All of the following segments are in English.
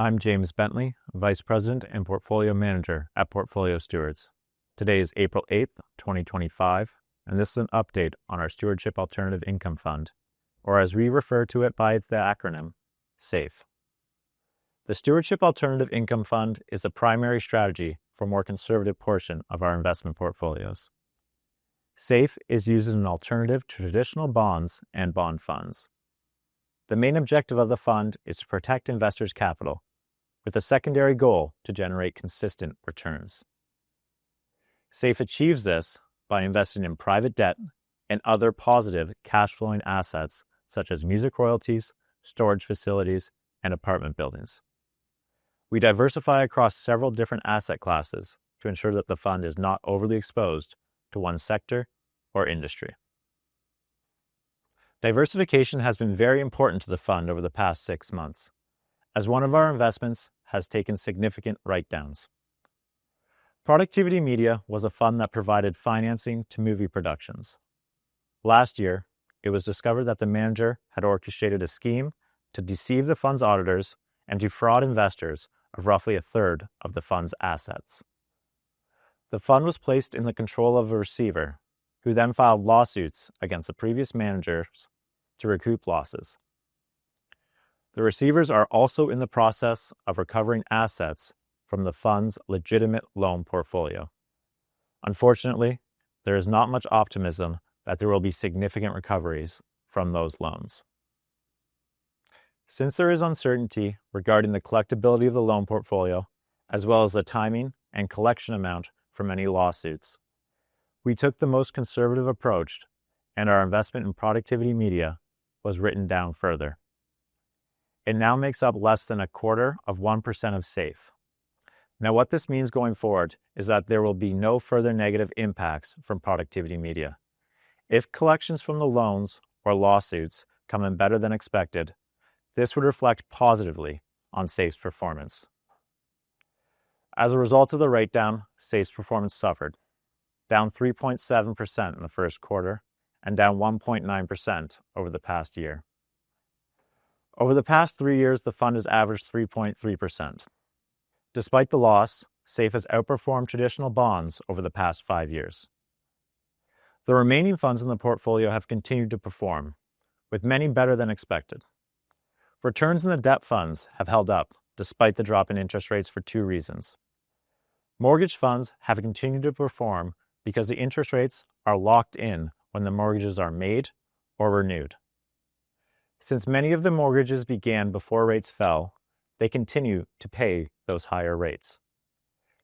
I'm James Bentley, Vice President and Portfolio Manager at Portfolio Stewards. Today is April 8th, 2025, and this is an update on our Stewardship Alternative Income Fund, or as we refer to it by the acronym, SAIF. The Stewardship Alternative Income Fund is the primary strategy for a more conservative portion of our investment portfolios. SAIF is used as an alternative to traditional bonds and bond funds. The main objective of the fund is to protect investors' capital, with a secondary goal to generate consistent returns. SAIF achieves this by investing in private debt and other positive cash-flowing assets such as music royalties, storage facilities, and apartment buildings. We diversify across several different asset classes to ensure that the fund is not overly exposed to one sector or industry. Diversification has been very important to the fund over the past 6 months, as one of our investments has taken significant write-downs. Productivity Media was a fund that provided financing to movie productions. Last year, it was discovered that the manager had orchestrated a scheme to deceive the fund's auditors and defraud investors of roughly a third of the fund's assets. The fund was placed in the control of a receiver, who then filed lawsuits against the previous managers to recoup losses. The receivers are also in the process of recovering assets from the fund's legitimate loan portfolio. Unfortunately, there is not much optimism that there will be significant recoveries from those loans. Since there is uncertainty regarding the collectability of the loan portfolio, as well as the timing and collection amount from any lawsuits, we took the most conservative approach, and our investment in Productivity Media was written down further. It now makes up less than 0.25% of SAIF. Now, what this means going forward is that there will be no further negative impacts from Productivity Media. If collections from the loans or lawsuits come in better than expected, this would reflect positively on SAIF's performance. As a result of the write-down, SAIF's performance suffered, down 3.7% in the first quarter and down 1.9% over the past year. Over the past 3 years, the fund has averaged 3.3%. Despite the loss, SAIF has outperformed traditional bonds over the past 5 years. The remaining funds in the portfolio have continued to perform, with many better than expected. Returns in the debt funds have held up despite the drop in interest rates for 2 reasons. Mortgage funds have continued to perform because the interest rates are locked in when the mortgages are made or renewed. Since many of the mortgages began before rates fell, they continue to pay those higher rates.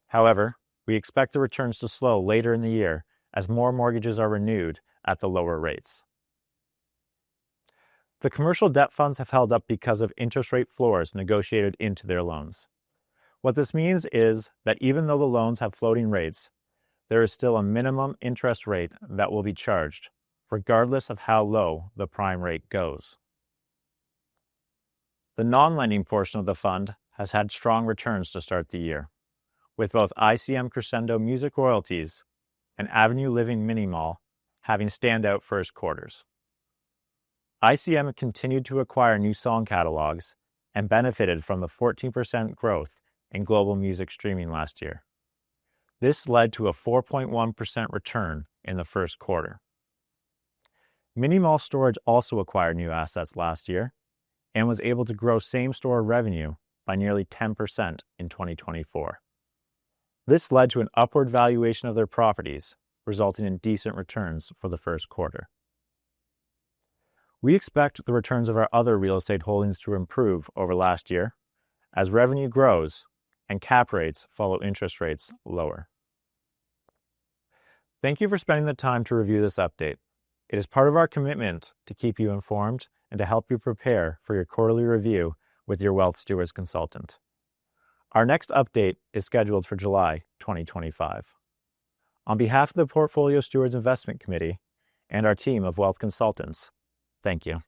However, we expect the returns to slow later in the year as more mortgages are renewed at the lower rates. The commercial debt funds have held up because of interest rate floors negotiated into their loans. What this means is that even though the loans have floating rates, there is still a minimum interest rate that will be charged, regardless of how low the prime rate goes. The non-lending portion of the fund has had strong returns to start the year, with both ICM Crescendo Music Royalties and Avenue Living Mini Mall having standout first quarters. ICM continued to acquire new song catalogs and benefited from the 14% growth in global music streaming last year. This led to a 4.1% return in the first quarter. Mini Mall Storage also acquired new assets last year and was able to grow same-store revenue by nearly 10% in 2024. This led to an upward valuation of their properties, resulting in decent returns for the first quarter. We expect the returns of our other real estate holdings to improve over last year as revenue grows and cap rates follow interest rates lower. Thank you for spending the time to review this update. It is part of our commitment to keep you informed and to help you prepare for your quarterly review with your Wealth Stewards consultant. Our next update is scheduled for July 2025. On behalf of the Portfolio Stewards Investment Committee and our team of wealth consultants, thank you.